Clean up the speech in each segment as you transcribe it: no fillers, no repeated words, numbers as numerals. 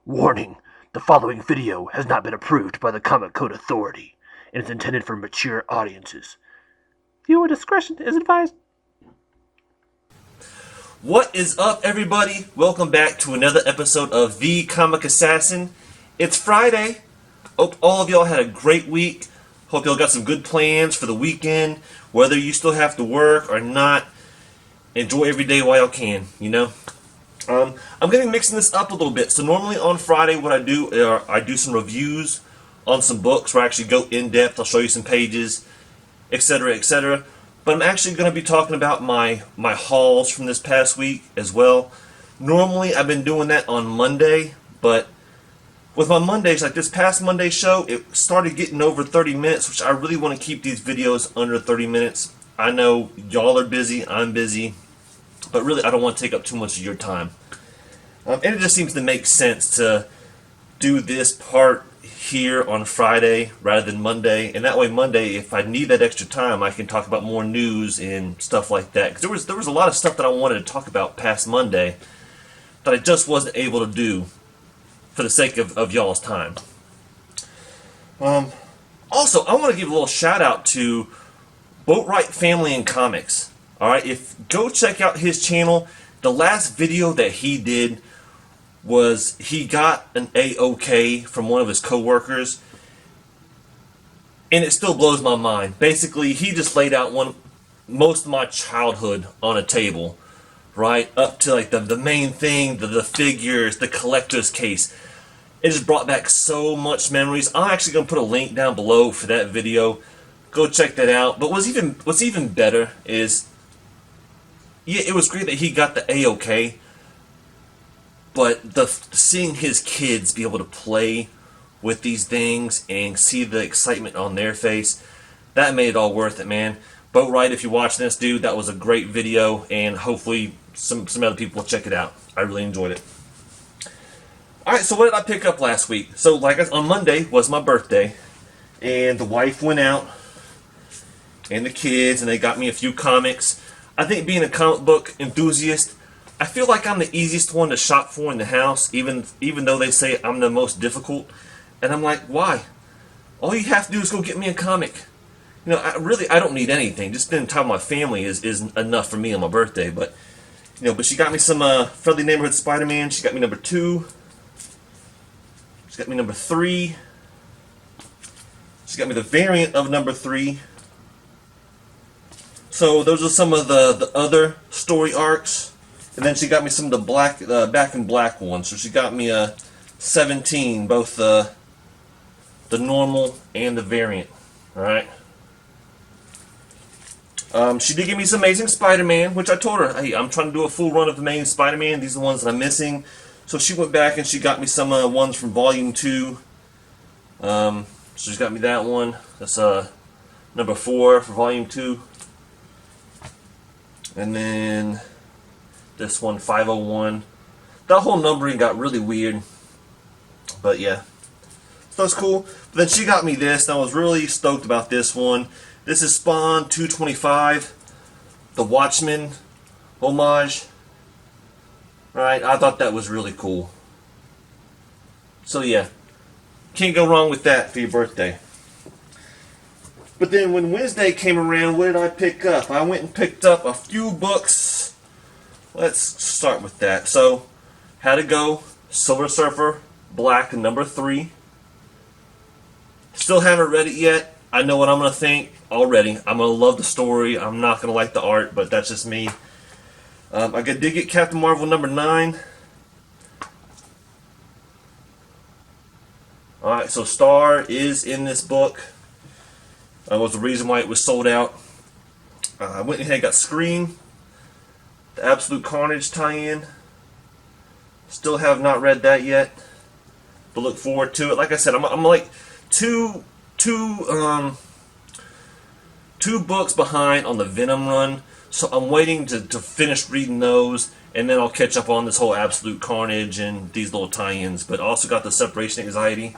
Warning, the following video has not been approved by the Comic Code Authority and is intended for mature audiences. Viewer discretion is advised. What is up, everybody? Welcome back to another episode of The.Comic.Assassin. It's Friday. Hope all of y'all had a great week. Hope y'all got some good plans for the weekend. Whether you still have to work or not, enjoy every day while y'all can, you know? I'm going to be mixing this up a little bit. So normally on Friday what I do, I do some reviews on some books where I actually go in depth. I'll show you some pages, etc., etc. But I'm actually going to be talking about my hauls from this past week as well. Normally I've been doing that on Monday, but with my Mondays, like this past Monday show, it started getting over 30 minutes, which I really want to keep these videos under 30 minutes. I know y'all are busy, I'm busy, but really I don't want to take up too much of your time. And it just seems to make sense to do this part here on Friday rather than Monday, and that way Monday, if I need that extra time, I can talk about more news and stuff like that. Because there was a lot of stuff that I wanted to talk about past Monday that I just wasn't able to do for the sake of y'all's time. Also, I want to give a little shout out to Boatwright Family and Comics. Alright, go check out his channel. The last video that he did was he got an A-OK from one of his co-workers, and it still blows my mind. Basically, he just laid out most of my childhood on a table, right up to like the main thing, the figures, the collector's case. It just brought back so much memories. I'm actually gonna put a link down below for that video. Go check that out. But what's even better is, yeah, it was great that he got the A-OK, but seeing his kids be able to play with these things and see the excitement on their face, that made it all worth it, man. Boatwright, if you're watching this, dude, that was a great video, and hopefully some other people will check it out. I really enjoyed it. Alright, so what did I pick up last week? So, on Monday was my birthday, and the wife went out, and the kids, and they got me a few comics. I think being a comic book enthusiast, I feel like I'm the easiest one to shop for in the house, even though they say I'm the most difficult. And I'm like, why? All you have to do is go get me a comic. You know, I don't need anything. Just spending time with my family is enough for me on my birthday. But, you know, but she got me some Friendly Neighborhood Spider-Man. She got me number 2. She got me number 3. She got me the variant of number 3. So those are some of the other story arcs. And then she got me some of the Back in Black ones. So she got me a 17, both the normal and the variant. Alright. She did give me some Amazing Spider-Man, which I told her, hey, I'm trying to do a full run of Amazing Spider-Man. These are the ones that I'm missing. So she went back and she got me some ones from Volume 2. So she's got me that one. That's number 4 for Volume 2. And then this one, 501. That whole numbering got really weird. But yeah. So that's cool. But then she got me this, and I was really stoked about this one. This is Spawn 225. The Watchmen homage. Right? I thought that was really cool. So yeah. Can't go wrong with that for your birthday. But then when Wednesday came around, what did I pick up? I went and picked up a few books. Let's start with that. So, How to Go, Silver Surfer, Black, number 3. Still haven't read it yet. I know what I'm going to think already. I'm going to love the story. I'm not going to like the art, but that's just me. I did get Captain Marvel number 9. Alright, so Star is in this book. Was the reason why it was sold out. I went ahead and got Scream, the Absolute Carnage tie-in. Still have not read that yet, but look forward to it. Like I said, I'm like two books behind on the Venom run, so I'm waiting to finish reading those, and then I'll catch up on this whole Absolute Carnage and these little tie-ins. But also got the Separation Anxiety.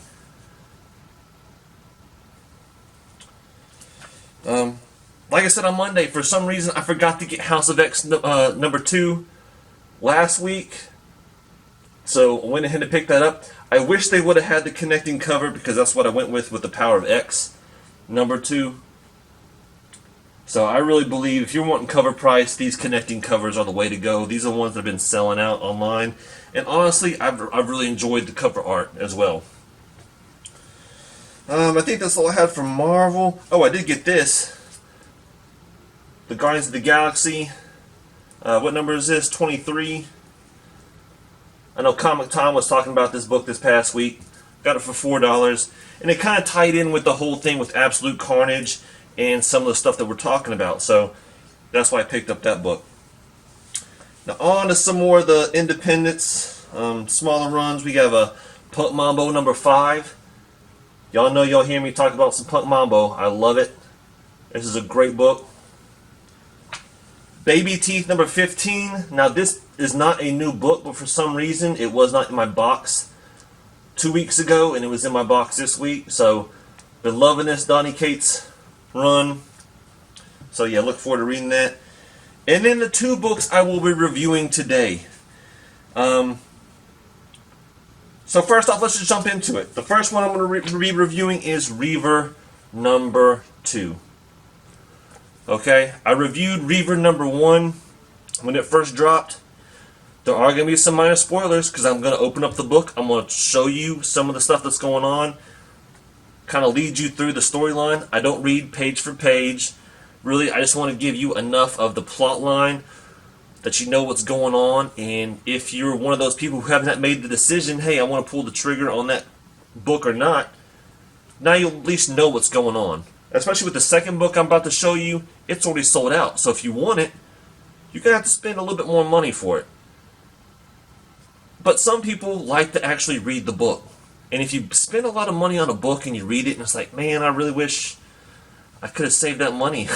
Like I said on Monday, for some reason I forgot to get House of X number 2 last week. So I went ahead and picked that up. I wish they would have had the connecting cover because that's what I went with the Power of X #2. So I really believe if you're wanting cover price, these connecting covers are the way to go. These are the ones that have been selling out online. And honestly, I've really enjoyed the cover art as well. I think that's all I had from Marvel. Oh, I did get this. The Guardians of the Galaxy. What number is this? 23. I know Comic Tom was talking about this book this past week. Got it for $4. And it kind of tied in with the whole thing with Absolute Carnage and some of the stuff that we're talking about. So that's why I picked up that book. Now on to some more of the independents, smaller runs. We have a Punk Mambo #5. Y'all know y'all hear me talk about some Punk Mambo. I love it. This is a great book. Baby Teeth #15. Now this is not a new book, but for some reason it was not in my box 2 weeks ago, and it was in my box this week. So been loving this Donny Cates run. So yeah, look forward to reading that. And then the 2 books I will be reviewing today. So first off, let's just jump into it. The first one I'm going to be reviewing is Reaver #2. Okay, I reviewed Reaver #1 when it first dropped. There are going to be some minor spoilers because I'm going to open up the book. I'm going to show you some of the stuff that's going on. Kind of lead you through the storyline. I don't read page for page. Really, I just want to give you enough of the plot line that you know what's going on. And if you're one of those people who have not made the decision, hey, I want to pull the trigger on that book or not, now you'll at least know what's going on. Especially with the second book I'm about to show you, it's already sold out. So if you want it, you're going to have to spend a little bit more money for it. But some people like to actually read the book. And if you spend a lot of money on a book and you read it and it's like, man, I really wish I could have saved that money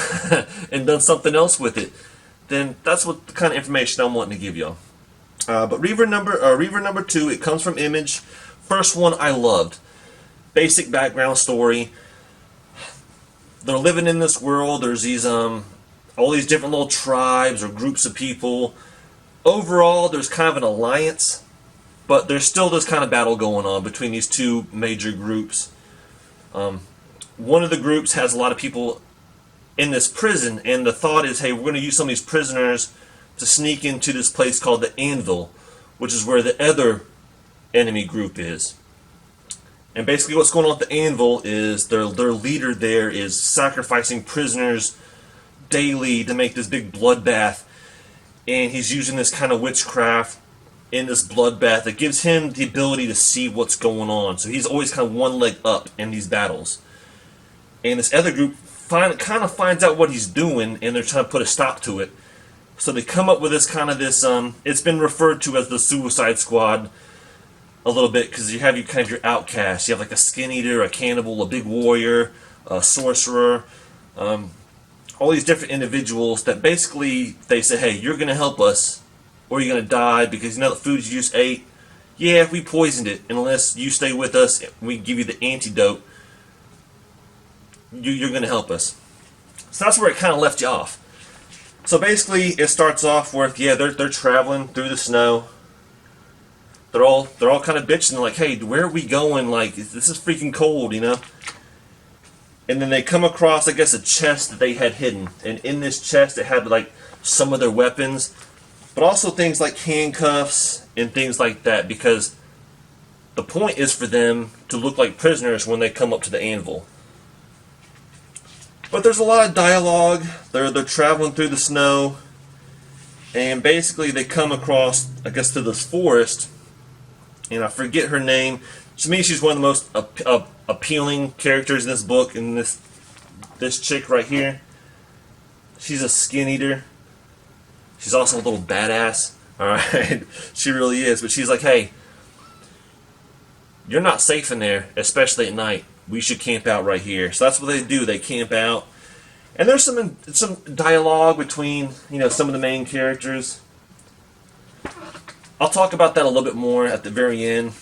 and done something else with it, then that's what the kind of information I'm wanting to give y'all. But Reaver #2, it comes from Image. First one I loved. Basic background story. They're living in this world. There's these all these different little tribes or groups of people. Overall, there's kind of an alliance, but there's still this kind of battle going on between these 2 major groups. One of the groups has a lot of people in this prison, and the thought is, hey, we're going to use some of these prisoners to sneak into this place called the Anvil, which is where the other enemy group is. And basically what's going on at the Anvil is their leader there is sacrificing prisoners daily to make this big bloodbath, and he's using this kind of witchcraft in this bloodbath that gives him the ability to see what's going on. So he's always kind of one leg up in these battles. And this other group kind of finds out what he's doing, and they're trying to put a stop to it. So they come up with this kind of it's been referred to as the Suicide Squad a little bit, because you have your outcasts. You have like a skin eater, a cannibal, a big warrior, a sorcerer, all these different individuals that basically they say, hey, you're going to help us or you're going to die, because you know the foods you just ate, yeah, we poisoned it, and unless you stay with us, we give you the antidote, you're going to help us. So that's where it kind of left you off. So basically, it starts off with, yeah, they're traveling through the snow. They're all kind of bitching, like, hey, where are we going? Like, this is freaking cold, you know? And then they come across, I guess, a chest that they had hidden. And in this chest, it had, like, some of their weapons, but also things like handcuffs and things like that, because the point is for them to look like prisoners when they come up to the Anvil. But there's a lot of dialogue. They're traveling through the snow, and basically they come across, I guess, to this forest, and I forget her name. To me, she's one of the most appealing characters in this book, and this chick right here. She's a skin eater. She's also a little badass. Alright, she really is. But she's like, hey, you're not safe in there, especially at night. We should camp out right here. So that's what they do. They camp out. And there's some dialogue between, some of the main characters. I'll talk about that a little bit more at the very end.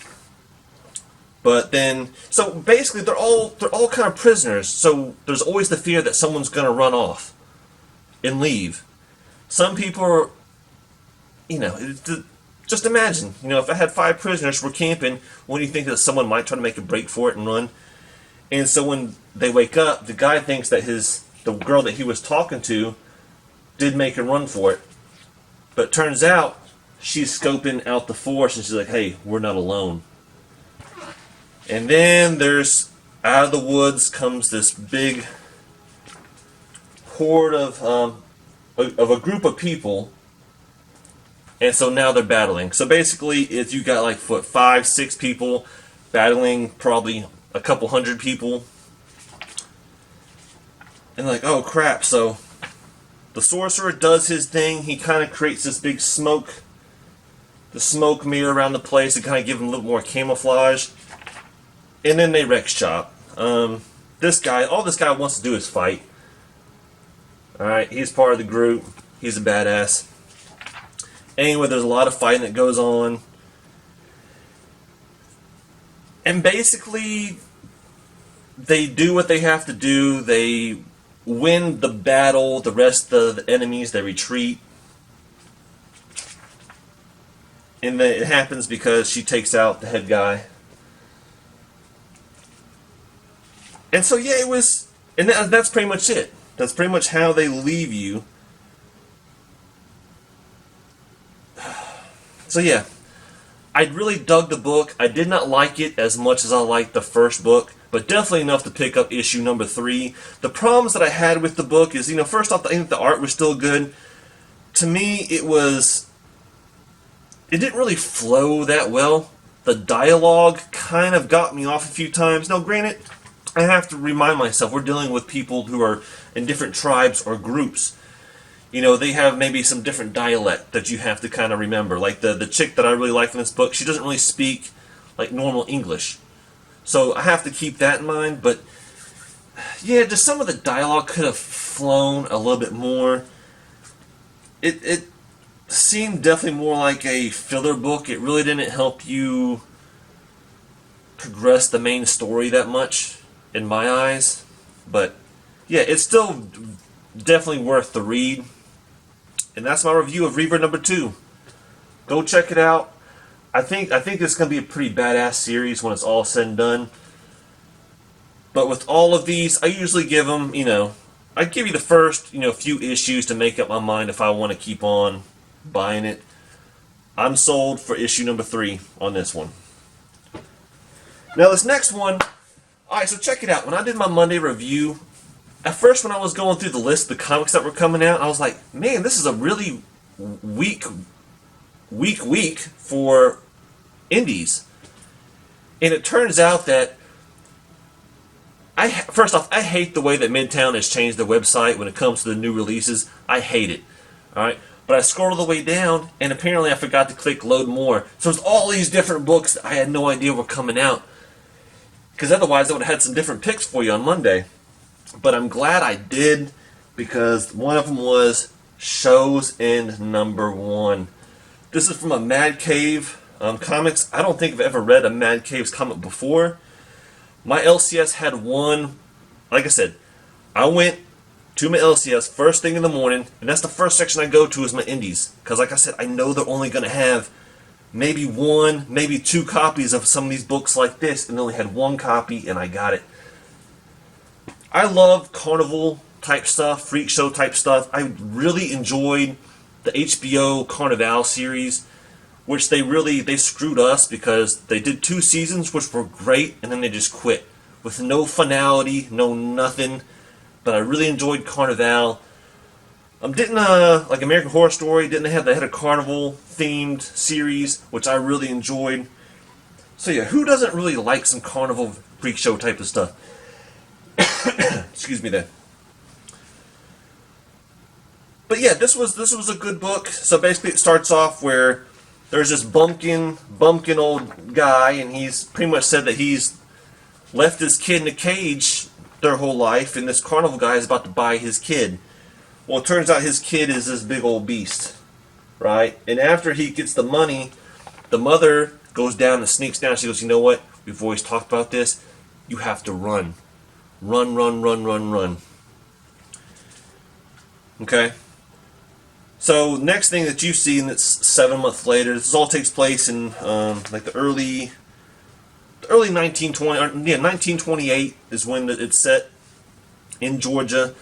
But then, so basically they're all kind of prisoners. So there's always the fear that someone's going to run off and leave. Some people are, Just imagine, if I had 5 prisoners were camping, when do you think that someone might try to make a break for it and run? And so when they wake up, the guy thinks that the girl that he was talking to did make a run for it. But it turns out she's scoping out the force, and she's like, hey, we're not alone. And then out of the woods comes this big horde of a group of people. And so now they're battling. So basically, if you got like 5, 6 people battling probably a couple hundred people. And like, oh crap, so the sorcerer does his thing. He kind of creates this big smoke mirror around the place to kind of give him a little more camouflage. And then they wreck shop. All this guy wants to do is fight. Alright, he's part of the group. He's a badass. Anyway, there's a lot of fighting that goes on. And basically, they do what they have to do. They win the battle. The rest of the enemies, they retreat. And then it happens because she takes out the head guy. And so, yeah, it was... And that's pretty much it. That's pretty much how they leave you. So, yeah. I really dug the book. I did not like it as much as I liked the first book, but definitely enough to pick up issue number 3. The problems that I had with the book is, first off, I think the art was still good. To me, it didn't really flow that well. The dialogue kind of got me off a few times. Now, granted, I have to remind myself, we're dealing with people who are in different tribes or groups. They have maybe some different dialect that you have to kind of remember. Like the chick that I really like in this book, she doesn't really speak like normal English. So I have to keep that in mind. But yeah, just some of the dialogue could have flown a little bit more. It seemed definitely more like a filler book. It really didn't help you progress the main story that much, in my eyes. But yeah, it's still definitely worth the read. And that's my review of Reaver number 2. Go check it out. I think it's going to be a pretty badass series when it's all said and done. But with all of these, I usually give them, I give you the first, few issues to make up my mind if I want to keep on buying it. I'm sold for issue number 3 on this one. Now this next one, alright, so check it out. When I did my Monday review, at first when I was going through the list of the comics that were coming out, I was like, man, this is a really weak for indies. And it turns out that first off, I hate the way that Midtown has changed their website when it comes to the new releases. I hate it. Alright? But I scrolled all the way down, and apparently I forgot to click load more. So there's all these different books that I had no idea were coming out. Because otherwise I would have had some different picks for you on Monday. But I'm glad I did, because one of them was Show's End number 1. This is from a Mad Cave comics. I don't think I've ever read a Mad Cave's comic before. My LCS had one. Like I said, I went to my LCS first thing in the morning, and that's the first section I go to is my indies. Because like I said, I know they're only going to have maybe 1, maybe 2 copies of some of these books like this, and they only had 1 copy, and I got it. I love carnival type stuff, freak show type stuff. I really enjoyed the HBO Carnival series, which they screwed us because they did 2 seasons which were great, and then they just quit with no finality, no nothing. But I really enjoyed Carnival. Didn't like American Horror Story, they had a carnival themed series which I really enjoyed. So yeah, who doesn't really like some carnival freak show type of stuff? Excuse me there. But yeah, this was a good book. So basically it starts off where there's this bumpkin old guy, and he's pretty much said that he's left his kid in a cage their whole life, and this carnival guy is about to buy his kid. Well, it turns out his kid is this big old beast, right? And after he gets the money, the mother goes down and sneaks down. She goes, you know what? We've always talked about this. You have to run. Run. Okay? So next thing that you see, and it's 7 months later. This all takes place in like the early 1920, or, yeah, 1928 is when it's set in Georgia.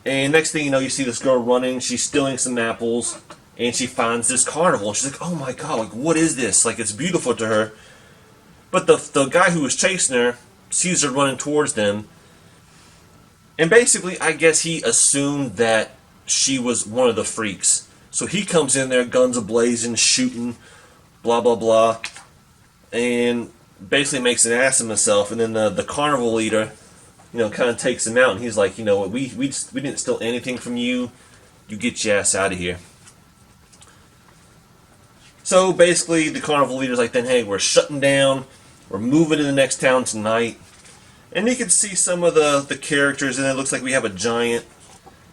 And next thing you know, you see this girl running. She's stealing some apples, and she finds this carnival. She's like, "Oh my god! Like, what is this? Like, it's beautiful to her." But the guy who was chasing her sees her running towards them, and basically, I guess he assumed that she was one of the freaks. So he comes in there, guns a-blazing, shooting, blah blah blah, and basically makes an ass of himself. And then the carnival leader, kind of takes him out, and he's like, what, we didn't steal anything from you. You get your ass out of here. So basically, the carnival leader's like, then hey, we're shutting down. We're moving to the next town tonight. And you can see some of the characters, and it looks like we have a giant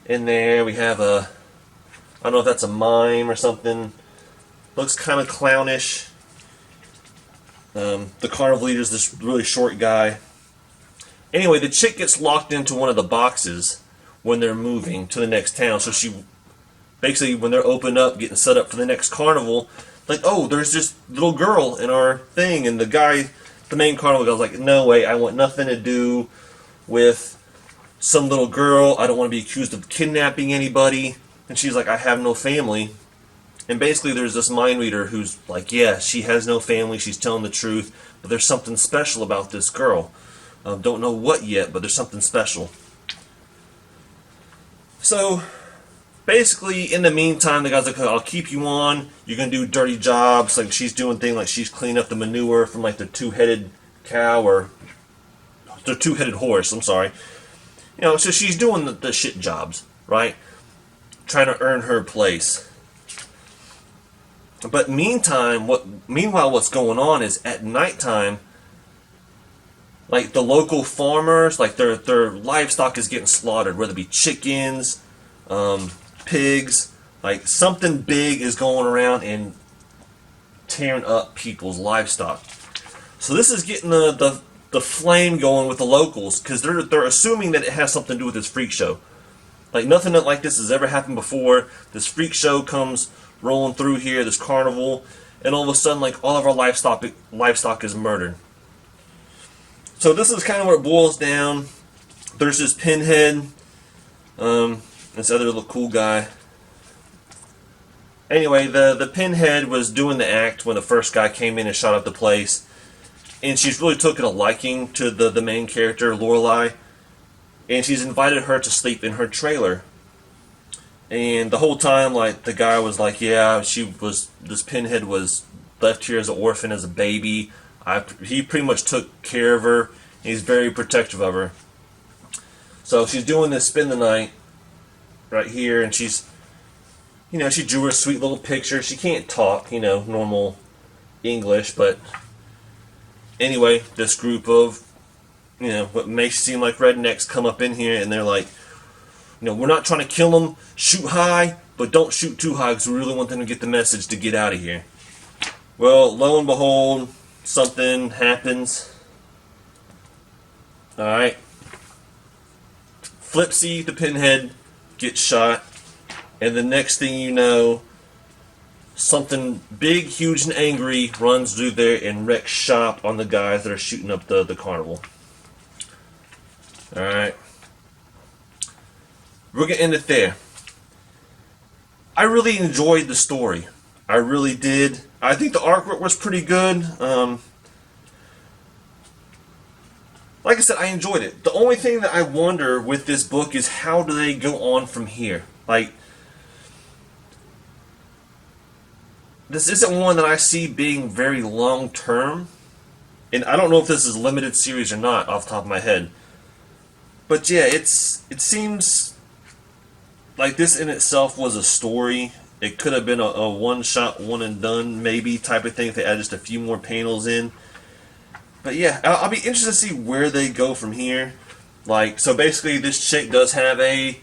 in there. We have I don't know if that's a mime or something. Looks kind of clownish. The carnival leader's this really short guy. Anyway, the chick gets locked into one of the boxes when they're moving to the next town. So she, basically, when they're opened up, getting set up for the next carnival, like, oh, there's this little girl in our thing. And the main carnival guy's like, no way, I want nothing to do with some little girl. I don't want to be accused of kidnapping anybody. And she's like, I have no family. And basically there's this mind reader who's like, yeah, she has no family, she's telling the truth, but there's something special about this girl. Don't know what yet, but there's something special. So basically, in the meantime, the guy's like, I'll keep you on. You're going to do dirty jobs. Like, she's doing things like she's cleaning up the manure from, like, the two-headed cow or the two-headed horse. I'm sorry. So she's doing the shit jobs, right? Trying to earn her place. But meanwhile, what's going on is at nighttime, like, the local farmers, like, their livestock is getting slaughtered, whether it be chickens, pigs, like something big is going around and tearing up people's livestock. So this is getting the flame going with the locals, because they're assuming that it has something to do with this freak show. Like, nothing like this has ever happened before. This freak show comes rolling through here, this carnival, and all of a sudden, like, all of our livestock is murdered. So this is kind of where it boils down. There's this Pinhead, this other little cool guy. Anyway, the Pinhead was doing the act when the first guy came in and shot up the place. And she's really taken a liking to the main character, Lorelei. And she's invited her to sleep in her trailer. And the whole time, like, the guy was like, yeah, this Pinhead was left here as an orphan, as a baby. He pretty much took care of her. He's very protective of her. So she's doing this spend the night right here, and she drew her sweet little picture. She can't talk, normal English, but anyway, this group of, what may seem like rednecks come up in here, and they're like, we're not trying to kill them, shoot high, but don't shoot too high, because we really want them to get the message to get out of here. Well, lo and behold, something happens. Alright. Flipsy, the Pinhead, gets shot, and the next thing you know, something big, huge, and angry runs through there and wrecks shop on the guys that are shooting up the carnival. Alright. We're going to end it there. I really enjoyed the story. I really did. I think the artwork was pretty good. Like I said, I enjoyed it. The only thing that I wonder with this book is how do they go on from here? Like, this isn't one that I see being very long term. And I don't know if this is a limited series or not off the top of my head. But yeah, it seems like this in itself was a story. It could have been a one-shot, one-and-done maybe type of thing if they add just a few more panels in. But yeah, I'll be interested to see where they go from here. Like, so basically this chick does have a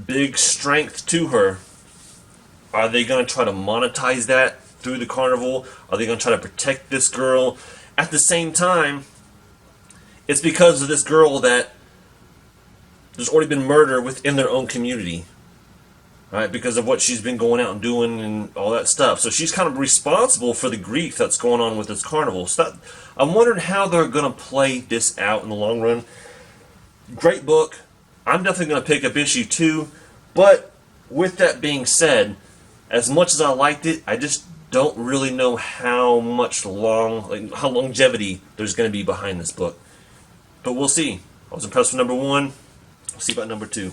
big strength to her. Are they going to try to monetize that through the carnival? Are they going to try to protect this girl? At the same time, it's because of this girl that there's already been murder within their own community. right? Because of what she's been going out and doing and all that stuff. So she's kind of responsible for the grief that's going on with this carnival. So I'm wondering how they're going to play this out in the long run. Great book. I'm definitely going to pick up issue 2. But with that being said, as much as I liked it, I just don't really know how much how longevity there's going to be behind this book. But we'll see. I was impressed with number 1. We'll see about number 2.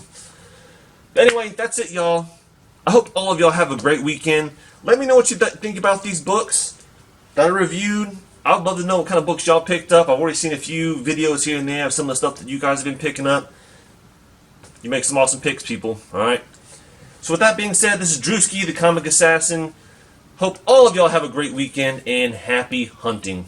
Anyway, that's it, y'all. I hope all of y'all have a great weekend. Let me know what you think about these books that I reviewed. I'd love to know what kind of books y'all picked up. I've already seen a few videos here and there of some of the stuff that you guys have been picking up. You make some awesome picks, people. Alright? So with that being said, this is Drewski, the Comic Assassin. Hope all of y'all have a great weekend and happy hunting.